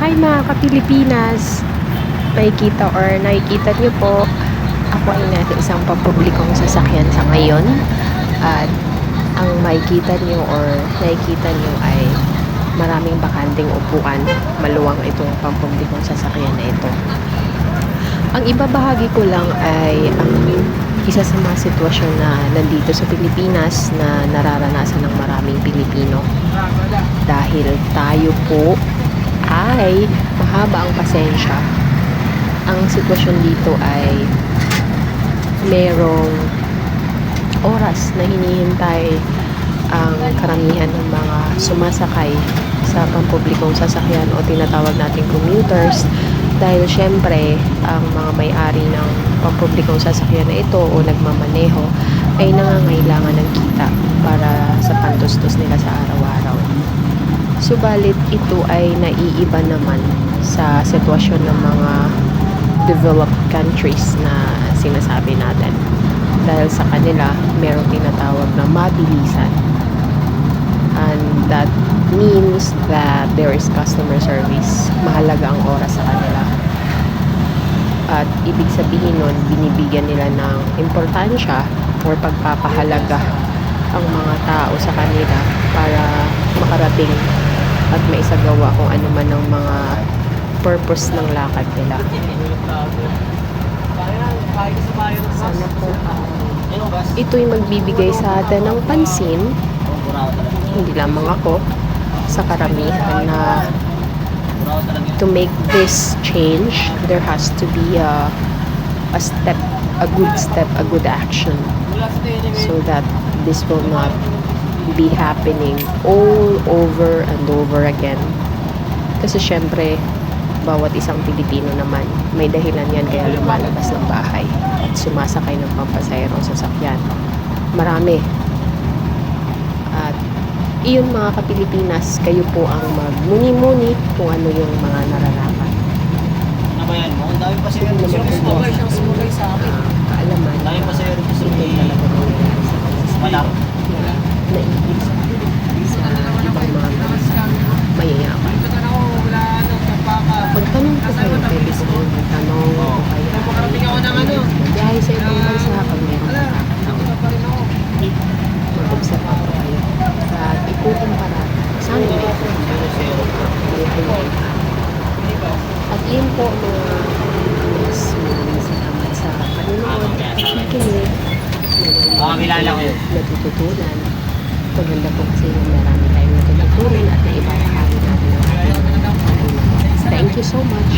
Hi mga ka-Pilipinas! Nakikita niyo po, ako ay nasa isang pampublikong sasakyan sa ngayon. At ang nakikita niyo ay maraming bakanteng upuan. Maluwang itong pampublikong sasakyan na ito. Ang ibabahagi ko lang ay ang isa sa mga sitwasyon na nandito sa Pilipinas na nararanasan ng maraming Pilipino. Dahil tayo po ay mahaba ang pasensya. Ang sitwasyon dito ay merong oras na hinihintay ang karamihan ng mga sumasakay sa pampublikong sasakyan o tinatawag nating commuters, dahil syempre ang mga may-ari ng pampublikong sasakyan na ito o nagmamaneho ay nangangailangan ng kita para sa pantustos nila sa araw-araw. Subalit ito ay naiiba naman sa sitwasyon ng mga developed countries na sinasabi natin. Dahil sa kanila, merong tinatawag na mabilisan. And that means that there is customer service. Mahalaga ang oras sa kanila. At ibig sabihin nun, binibigyan nila ng importansya or pagpapahalaga ang mga tao sa kanila para makarating at maisagawa kung ano man ang mga purpose ng lakad nila. Sana po ito'y magbibigay sa atin ng pansin, hindi lamang ako, sa karamihan na to make this change, there has to be a good action, so that this will not be happening all over and over again. Kasi syempre, bawat isang Pilipino naman, may dahilan yan kaya lumalabas ng bahay at sumasakay ng pampasayrong sasakyan. Marami. At iyon mga ka-Pilipinas, kayo po ang magmuni-muni kung ano yung mga nararapat. Ano ba yan mo? Ang dami pa siya rin siyang sumulay sa akin. Kaalaman. Ang dami pa siya rin sumulay. Malam. Naibig sa ibang mga bansa. Mayayaman. Magtanong po kayo, pwede po magtanong o kaya magbiyahe sa ibang bansa pag meron nakakataon. Mag-observe po kayo. At ikutin para saan may at yun po mga mas maraming salamat sa panunood at nakikinig. Natututunan. Maganda po kasi yung marami tayong natututunan at naibabahagi natin ang ating mga. Thank you so much.